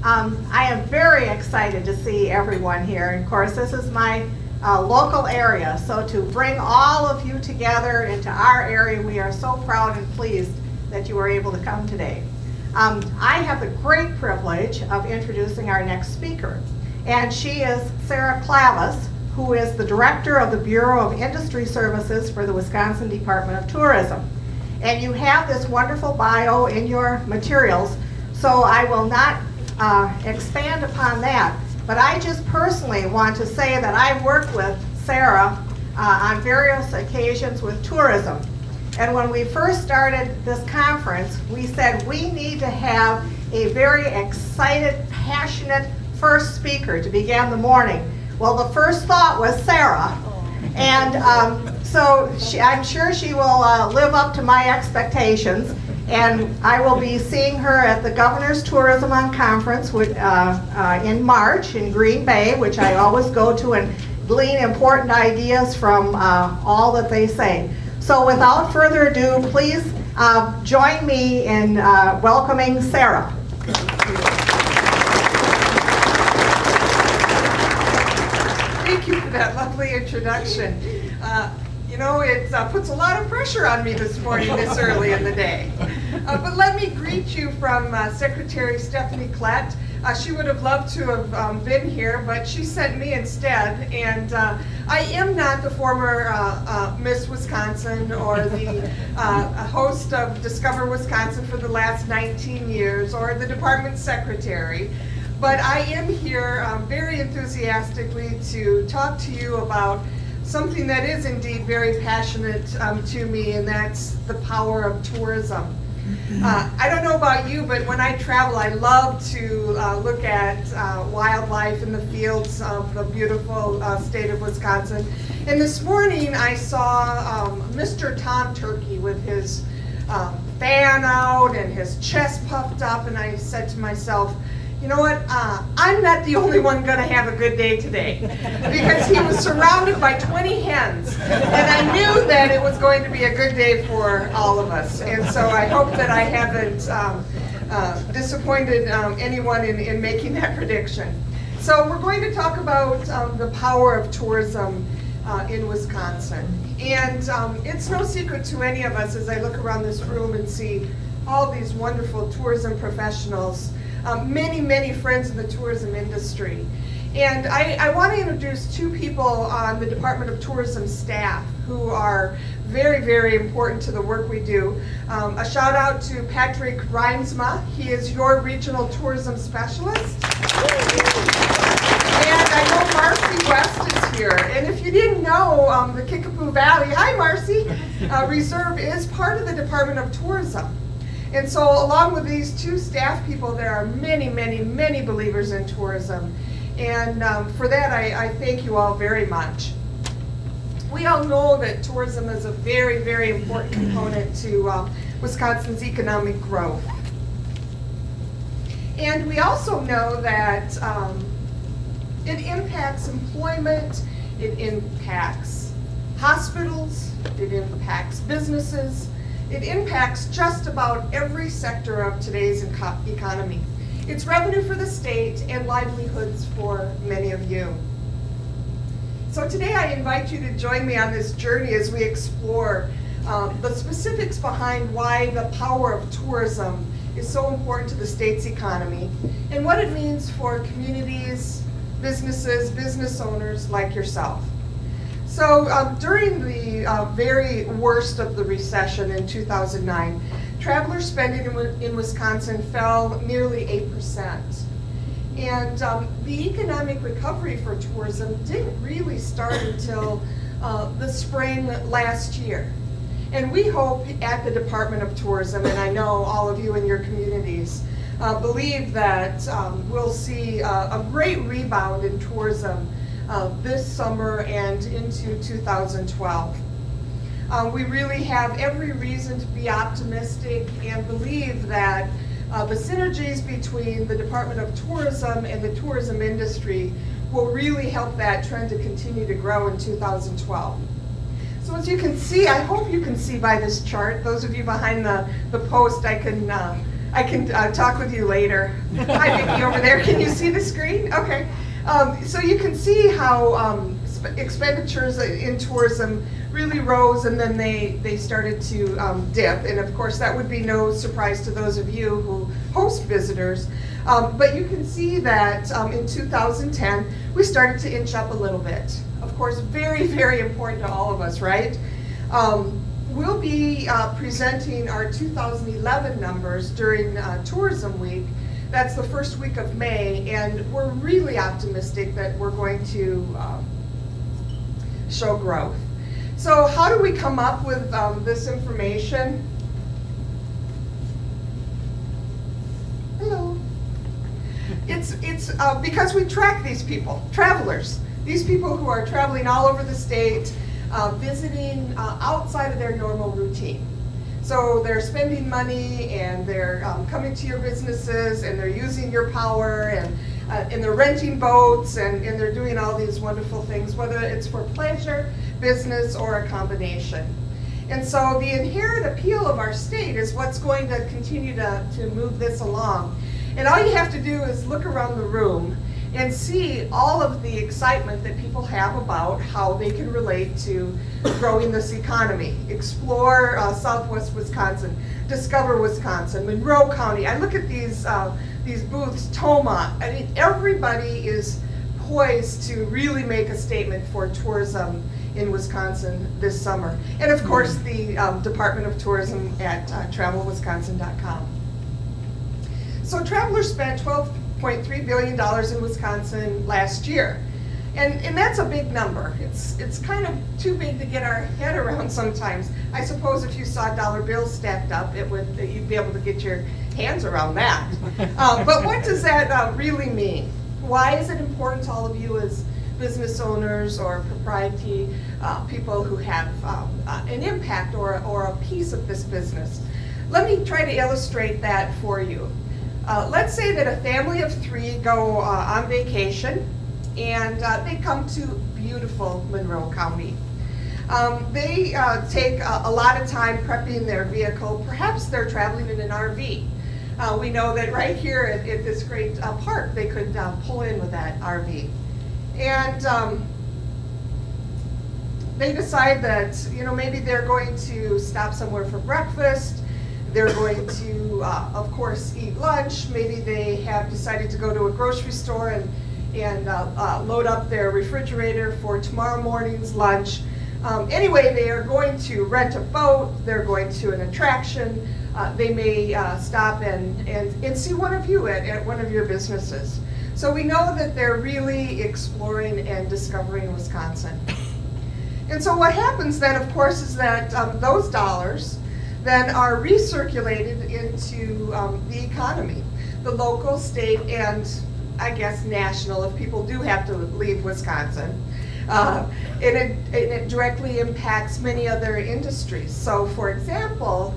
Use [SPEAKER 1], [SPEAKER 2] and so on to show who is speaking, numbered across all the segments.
[SPEAKER 1] I am very excited to see everyone here. And of course, this is my local area, so to bring all of you together into our area, we are so proud and pleased that you were able to come today. I have the great privilege of introducing our next speaker, and she is Sarah Klavas, who is the Director of the Bureau of Industry Services for the Wisconsin Department of Tourism. And you have this wonderful bio in your materials, so I will not expand upon that. But I just personally want to say that I worked with Sarah on various occasions with tourism. And when we first started this conference, we said we need to have a very excited, passionate first speaker to begin the morning. Well, the first thought was Sarah. And I'm sure she will live up to my expectations. And I will be seeing her at the Governor's Tourism Conference in March in Green Bay, which I always go to and glean important ideas from all that they say. So without further ado, please join me in welcoming Sarah.
[SPEAKER 2] Thank you for that lovely introduction. You know, it puts a lot of pressure on me this morning, this early in the day. But let me greet you from Secretary Stephanie Klett. She would have loved to have been here, but she sent me instead. And I am not the former Miss Wisconsin or the host of Discover Wisconsin for the last 19 years or the department secretary. But I am here very enthusiastically to talk to you about something that is indeed very passionate to me, and that's the power of tourism. I don't know about you, but when I travel, I love to look at wildlife in the fields of the beautiful state of Wisconsin. And this morning I saw Mr. Tom Turkey with his fan out and his chest puffed up, and I said to myself, you know what, I'm not the only one going to have a good day today, because he was surrounded by 20 hens, and I knew that it was going to be a good day for all of us. And so I hope that I haven't disappointed anyone in making that prediction. So we're going to talk about the power of tourism in Wisconsin. And it's no secret to any of us as I look around this room and see all these wonderful tourism professionals, many, many friends in the tourism industry. And I want to introduce two people on the Department of Tourism staff who are very, very important to the work we do. A shout out to Patrick Reinsma. He is your regional tourism specialist. And I know Marcy West is here. And if you didn't know, the Kickapoo Valley, hi Marcy, Reserve is part of the Department of Tourism. And so along with these two staff people, there are many, many, many believers in tourism. And for that, I thank you all very much. We all know that tourism is a very, very important component to Wisconsin's economic growth. And we also know that it impacts employment, it impacts hospitals, it impacts businesses, it impacts just about every sector of today's economy. It's revenue for the state and livelihoods for many of you. So today I invite you to join me on this journey as we explore the specifics behind why the power of tourism is so important to the state's economy and what it means for communities, businesses, business owners like yourself. So during the very worst of the recession in 2009, traveler spending in Wisconsin fell nearly 8%. And the economic recovery for tourism didn't really start until the spring last year. And we hope at the Department of Tourism, and I know all of you in your communities, believe that we'll see a great rebound in tourism this summer and into 2012. We really have every reason to be optimistic and believe that the synergies between the Department of Tourism and the tourism industry will really help that trend to continue to grow in 2012. So as you can see, I hope you can see by this chart, those of you behind the post, I can I can talk with you later. Hi, Vicki, over there. Can you see the screen? Okay. So you can see how expenditures in tourism really rose, and then they started to dip. And of course, that would be no surprise to those of you who host visitors. But you can see that in 2010, we started to inch up a little bit. Of course, very, very important to all of us, right? We'll be presenting our 2011 numbers during Tourism Week. That's the first week of May, and we're really optimistic that we're going to show growth. So how do we come up with this information? Hello. It's because we track these people, travelers. These people who are traveling all over the state, visiting outside of their normal routine. So they're spending money, and they're coming to your businesses, and they're using your power, and they're renting boats, and they're doing all these wonderful things, whether it's for pleasure, business, or a combination. And so the inherent appeal of our state is what's going to continue to move this along. And all you have to do is look around the room and see all of the excitement that people have about how they can relate to growing this economy. Explore Southwest Wisconsin, discover Wisconsin, Monroe County. I look at these booths, Toma. I mean, everybody is poised to really make a statement for tourism in Wisconsin this summer. And of course, the Department of Tourism at travelwisconsin.com. So travelers spent $12.3 billion in Wisconsin last year. And that's a big number. It's kind of too big to get our head around sometimes. I suppose if you saw dollar bills stacked up, you'd be able to get your hands around that. But what does that really mean? Why is it important to all of you as business owners or propriety people who have an impact or a piece of this business? Let me try to illustrate that for you. Let's say that a family of 3 go on vacation, and they come to beautiful Monroe County. They take a lot of time prepping their vehicle. Perhaps they're traveling in an RV. We know that right here at this great park, they could pull in with that RV. And they decide that, maybe they're going to stop somewhere for breakfast. They're going to, of course, eat lunch. Maybe they have decided to go to a grocery store and load up their refrigerator for tomorrow morning's lunch. Anyway, they are going to rent a boat. They're going to an attraction. They may stop and see one of you at one of your businesses. So we know that they're really exploring and discovering Wisconsin. And so what happens then, of course, is that those dollars then are recirculated into the economy, the local, state, and I guess national, if people do have to leave Wisconsin. And it directly impacts many other industries. So for example,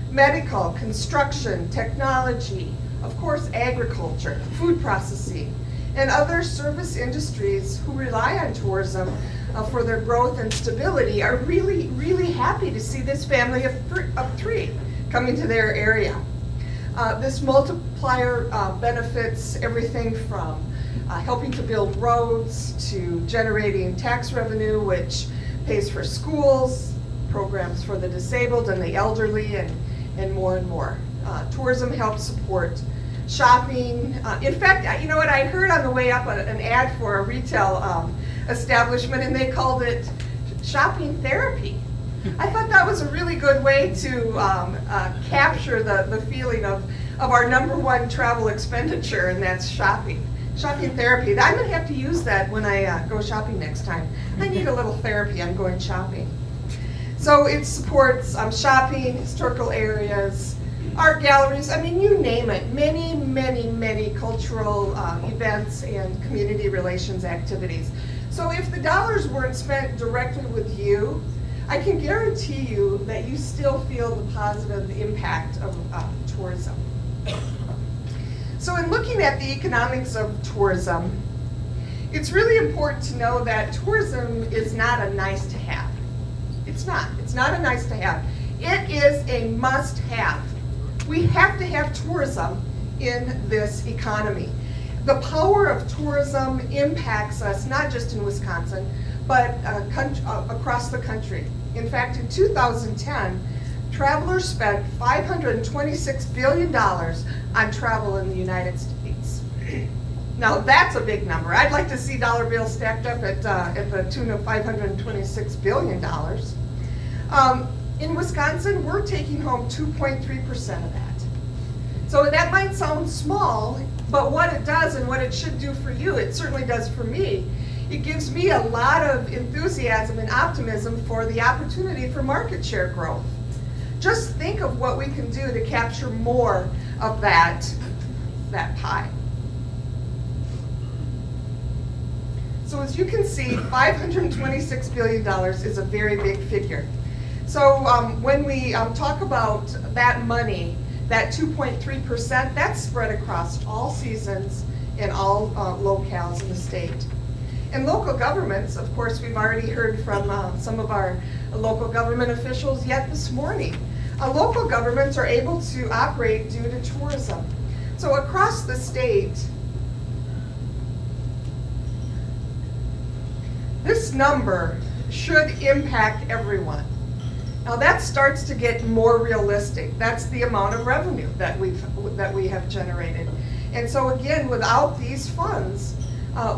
[SPEAKER 2] medical, construction, technology, of course agriculture, food processing, and other service industries who rely on tourism for their growth and stability are really, really happy to see this family of 3 coming to their area. This multiplier benefits everything from helping to build roads to generating tax revenue, which pays for schools, programs for the disabled and the elderly, and more and more. Tourism helps support shopping. In fact, you know what, I heard on the way up an ad for a retail establishment, and they called it shopping therapy. I thought that was a really good way to capture the feeling of our #1 travel expenditure, and that's shopping. Shopping therapy. I'm going to have to use that when I go shopping next time. I need a little therapy. I'm going shopping. So it supports shopping, historical areas, art galleries, I mean, you name it. Many, many, many cultural events and community relations activities. So if the dollars weren't spent directly with you, I can guarantee you that you still feel the positive impact of tourism. So in looking at the economics of tourism, it's really important to know that tourism is not a nice to have. It's not a nice to have. It is a must have. We have to have tourism in this economy. The power of tourism impacts us not just in Wisconsin, but across the country. In fact, in 2010, travelers spent $526 billion on travel in the United States. Now that's a big number. I'd like to see dollar bills stacked up at the tune of $526 billion. In Wisconsin, we're taking home 2.3% of that. So that might sound small, but what it does and what it should do for you, it certainly does for me. It gives me a lot of enthusiasm and optimism for the opportunity for market share growth. Just think of what we can do to capture more of that pie. So as you can see, $526 billion is a very big figure. So when we talk about that money, that 2.3%, that's spread across all seasons and all locales in the state. And local governments, of course, we've already heard from some of our local government officials yet this morning. Local governments are able to operate due to tourism. So across the state, this number should impact everyone. Now that starts to get more realistic. That's the amount of revenue that we have generated. And so again, without these funds,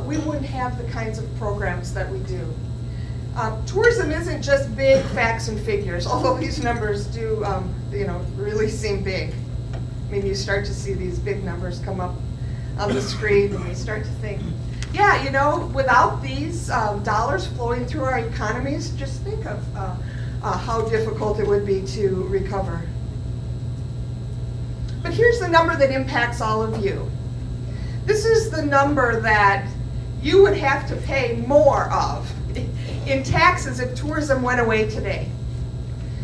[SPEAKER 2] we wouldn't have the kinds of programs that we do. Tourism isn't just big facts and figures, although these numbers do really seem big. I mean, you start to see these big numbers come up on the screen and you start to think, yeah, without these dollars flowing through our economies, just think of how difficult it would be to recover. But here's the number that impacts all of you. This is the number that you would have to pay more of in taxes if tourism went away today.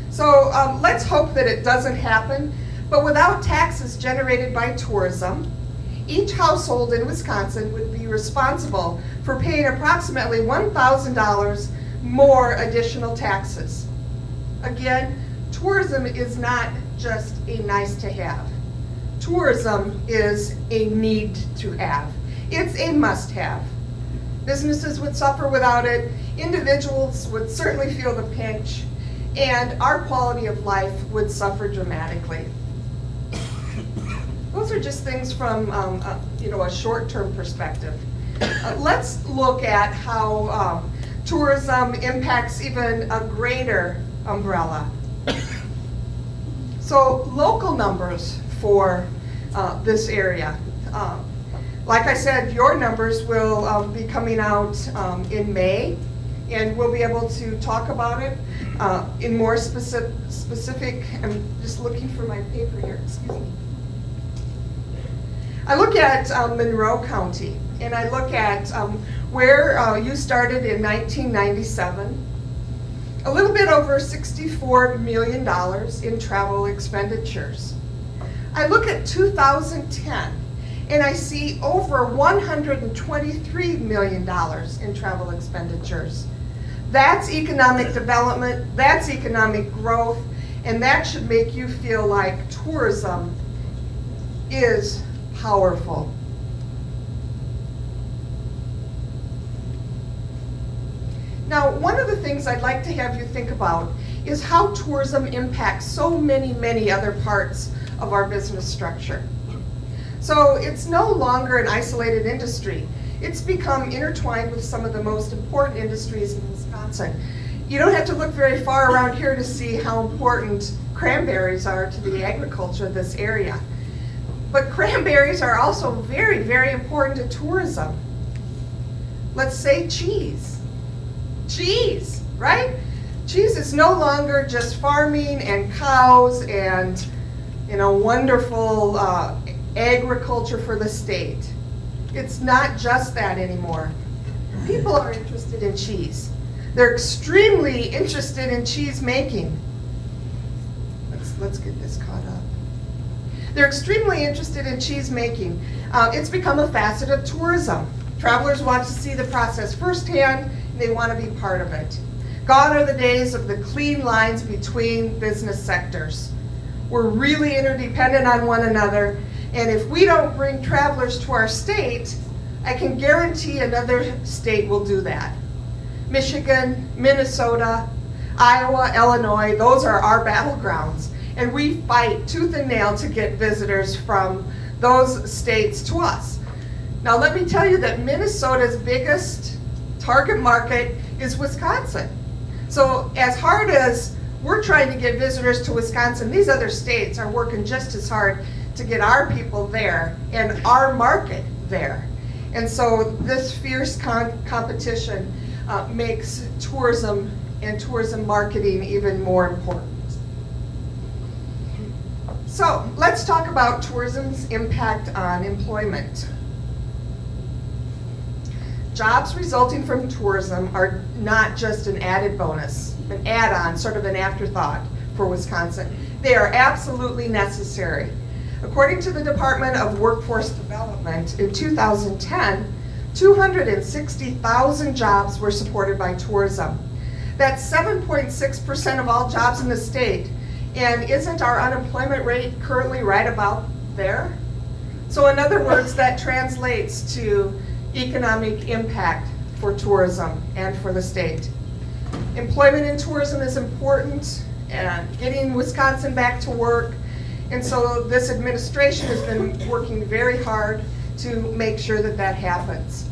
[SPEAKER 2] So let's hope that it doesn't happen, but without taxes generated by tourism, each household in Wisconsin would be responsible for paying approximately $1,000 more additional taxes. Again, tourism is not just a nice to have. Tourism is a need to have. It's a must have. Businesses would suffer without it, individuals would certainly feel the pinch, and our quality of life would suffer dramatically. Those are just things from a short-term perspective. Let's look at how tourism impacts even a greater umbrella. So local numbers for this area. Like I said, your numbers will be coming out in May, and we'll be able to talk about it in more specific. I'm just looking for my paper here, excuse me. I look at Monroe County, and I look at where you started in 1997. A little bit over $64 million in travel expenditures. I look at 2010, and I see over $123 million in travel expenditures. That's economic development, that's economic growth, and that should make you feel like tourism is powerful. Now, one of the things I'd like to have you think about is how tourism impacts so many other parts of our business structure. So it's no longer an isolated industry. It's become intertwined with some of the most important industries in Wisconsin. You don't have to look very far around here to see how important cranberries are to the agriculture of this area. But cranberries are also very important to tourism. Let's say cheese. Cheese, right? Cheese is no longer just farming and cows and wonderful agriculture for the state. It's not just that anymore. People are interested in cheese. They're extremely interested in cheese making. Let's get this caught up. They're extremely interested in cheese making. It's become a facet of tourism. Travelers want to see the process firsthand, and they want to be part of it. Gone are the days of the clean lines between business sectors. We're really interdependent on one another. And if we don't bring travelers to our state, I can guarantee another state will do that. Michigan, Minnesota, Iowa, Illinois, those are our battlegrounds. And we fight tooth and nail to get visitors from those states to us. Now let me tell you that Minnesota's biggest target market is Wisconsin. So as hard as we're trying to get visitors to Wisconsin, these other states are working just as hard to get our people there and our market there. And so this fierce competition makes tourism and tourism marketing even more important. So let's talk about tourism's impact on employment. Jobs resulting from tourism are not just an added bonus, an add-on, sort of an afterthought for Wisconsin. They are absolutely necessary. According to the Department of Workforce Development, in 2010, 260,000 jobs were supported by tourism. That's 7.6% of all jobs in the state. And isn't our unemployment rate currently right about there? So in other words, that translates to economic impact for tourism and for the state. Employment in tourism is important, and getting Wisconsin back to work. And so this administration has been working very hard to make sure that that happens.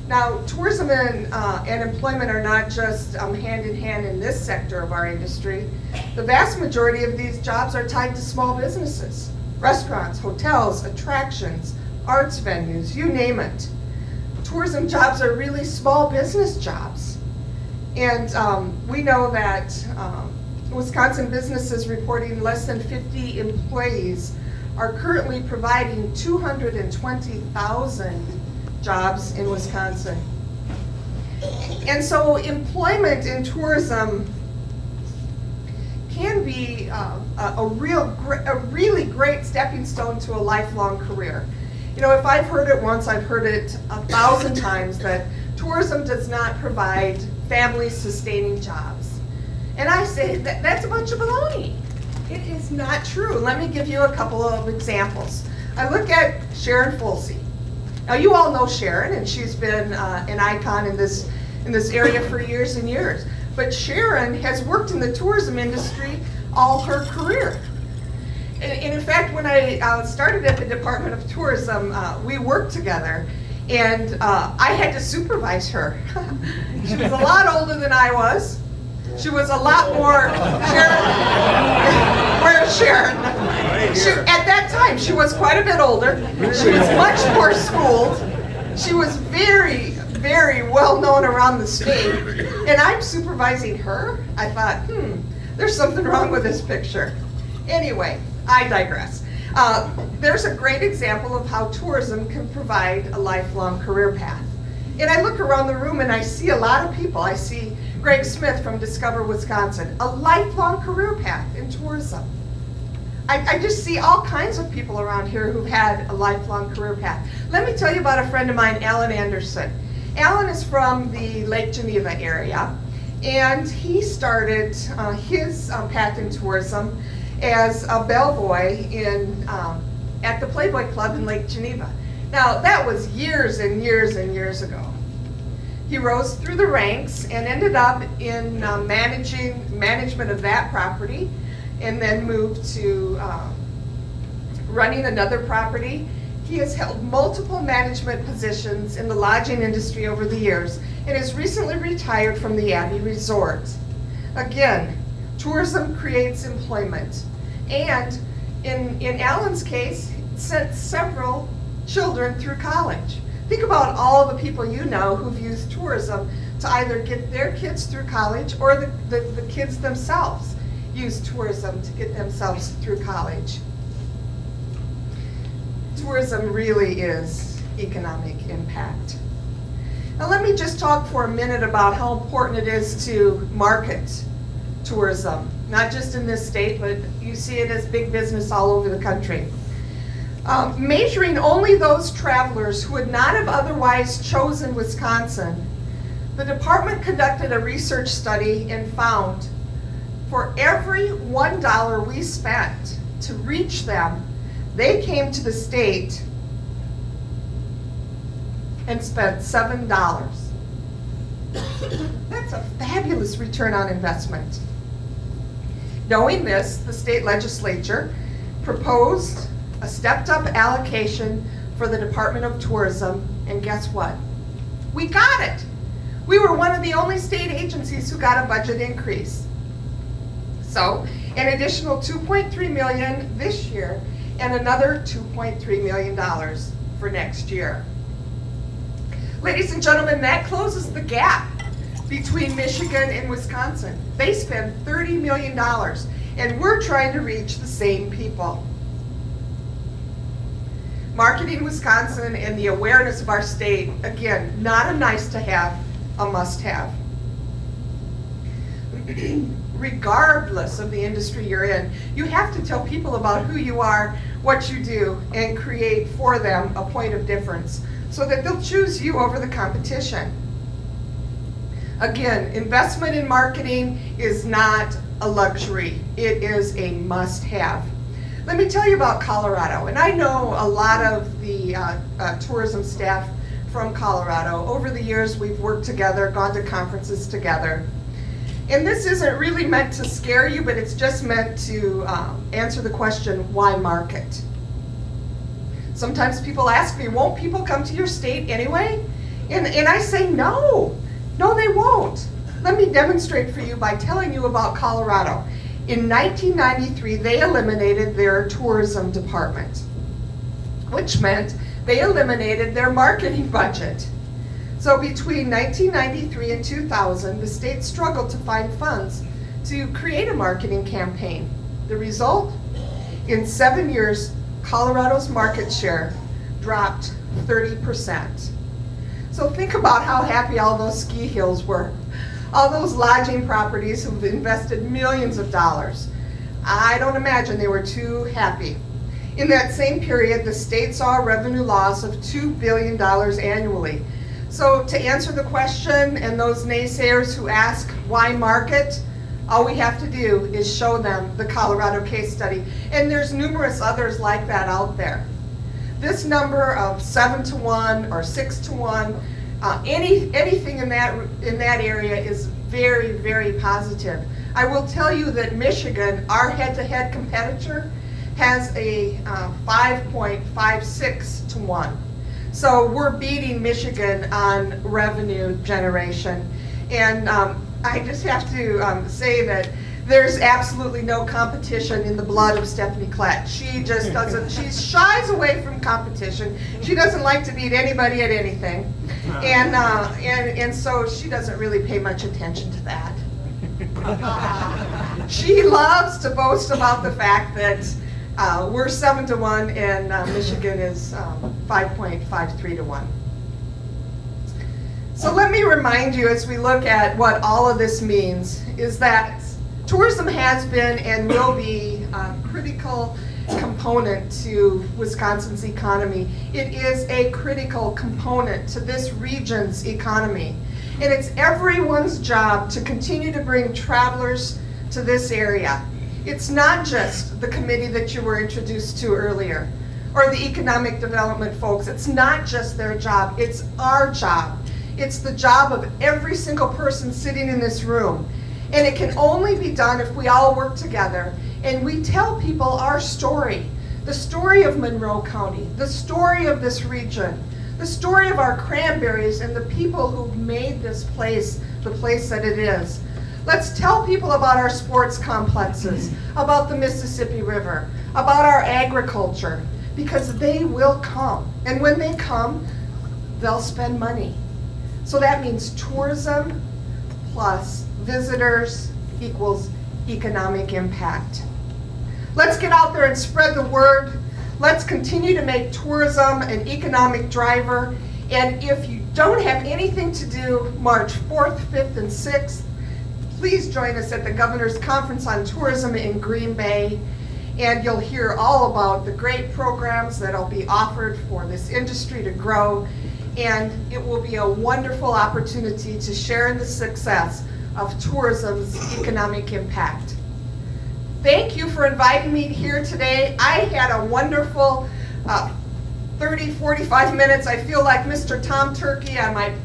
[SPEAKER 2] Now, tourism and employment are not just hand in hand in this sector of our industry. The vast majority of these jobs are tied to small businesses, restaurants, hotels, attractions, arts venues, you name it. Tourism jobs are really small business jobs. And we know that Wisconsin businesses reporting less than 50 employees are currently providing 220,000 jobs in Wisconsin. And so employment in tourism can be a really great stepping stone to a lifelong career. You know, if I've heard it once, I've heard it 1,000 times that tourism does not provide family-sustaining jobs. And I say that that's a bunch of baloney. It is not true. Let me give you a couple of examples. I look at Sharon Folsey. Now you all know Sharon, and she's been an icon in this area for years and years. But Sharon has worked in the tourism industry all her career. And in fact, when I started at the Department of Tourism, we worked together, and I had to supervise her. She was a lot older than I was. She was a lot more, Sharon, where's Sharon? At that time, she was quite a bit older. She was much more schooled. She was very, very well known around the state. And I'm supervising her. I thought, there's something wrong with this picture. Anyway, I digress. There's a great example of how tourism can provide a lifelong career path. And I look around the room and I see a lot of people. I see Greg Smith from Discover Wisconsin, a lifelong career path in tourism. I just see all kinds of people around here who've had a lifelong career path. Let me tell you about a friend of mine, Alan Anderson. Alan is from the Lake Geneva area, and he started his path in tourism as a bellboy at the Playboy Club in Lake Geneva. Now, that was years and years and years ago. He rose through the ranks and ended up in management of that property, and then moved to running another property. He has held multiple management positions in the lodging industry over the years, and has recently retired from the Abbey Resort. Again, tourism creates employment. And in Alan's case, sent several children through college. Think about all the people you know who've used tourism to either get their kids through college, or the kids themselves use tourism to get themselves through college. Tourism really is economic impact. Now let me just talk for a minute about how important it is to market tourism, not just in this state, but you see it as big business all over the country. Measuring only those travelers who would not have otherwise chosen Wisconsin, the department conducted a research study and found for every $1 we spent to reach them, they came to the state and spent $7. That's a fabulous return on investment. Knowing this, the state legislature proposed a stepped-up allocation for the Department of Tourism, and guess what? We got it. We were one of the only state agencies who got a budget increase. So, an additional $2.3 million this year and another $2.3 million for next year. Ladies and gentlemen, that closes the gap between Michigan and Wisconsin. They spend $30 million, and we're trying to reach the same people. Marketing Wisconsin and the awareness of our state, again, not a nice to have, a must have. Regardless of the industry you're in, you have to tell people about who you are, what you do, and create for them a point of difference so that they'll choose you over the competition. Again, investment in marketing is not a luxury. It is a must-have. Let me tell you about Colorado, and I know a lot of the tourism staff from Colorado. Over the years, we've worked together, gone to conferences together. And this isn't really meant to scare you, but it's just meant to answer the question, why market? Sometimes people ask me, won't people come to your state anyway? And I say, no, they won't. Let me demonstrate for you by telling you about Colorado. In 1993, they eliminated their tourism department, which meant they eliminated their marketing budget. So between 1993 and 2000, the state struggled to find funds to create a marketing campaign. The result? In 7 years, Colorado's market share dropped 30%. So think about how happy all those ski hills were. All those lodging properties who've invested millions of dollars. I don't imagine they were too happy. In that same period, the state saw a revenue loss of $2 billion annually. So to answer the question, and those naysayers who ask, why market? All we have to do is show them the Colorado case study. And there's numerous others like that out there. This number of 7 to 1 or 6 to 1, anything in that area is very, very positive. I will tell you that Michigan, our head-to-head competitor, has a 5.56 to 1. So we're beating Michigan on revenue generation. And I just have to say that there's absolutely no competition in the blood of Stephanie Klett. She just doesn't, she shies away from competition. She doesn't like to beat anybody at anything. And so she doesn't really pay much attention to that. She loves to boast about the fact that we're 7 to 1 and Michigan is 5.53 to 1. So let me remind you, as we look at what all of this means, is that tourism has been and will be a critical component to Wisconsin's economy. It is a critical component to this region's economy. And it's everyone's job to continue to bring travelers to this area. It's not just the committee that you were introduced to earlier, or the economic development folks. It's not just their job, it's our job. It's the job of every single person sitting in this room. And it can only be done if we all work together and we tell people our story, the story of Monroe County, the story of this region, the story of our cranberries and the people who've made this place the place that it is. Let's tell people about our sports complexes, about the Mississippi River, about our agriculture, because they will come. And when they come, they'll spend money. So that means tourism plus visitors equals economic impact. Let's get out there and spread the word. Let's continue to make tourism an economic driver. And if you don't have anything to do March 4th, 5th, and 6th, please join us at the Governor's Conference on Tourism in Green Bay. And you'll hear all about the great programs that'll be offered for this industry to grow. And it will be a wonderful opportunity to share in the success of tourism's economic impact. thank you for inviting me here today. I had a wonderful 30, 45 minutes. I feel like Mr. Tom Turkey.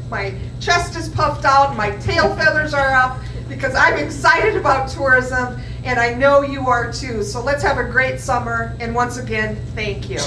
[SPEAKER 2] My chest is puffed out, my tail feathers are up, because I'm excited about tourism, and I know you are too. So let's have a great summer, and once again, thank you.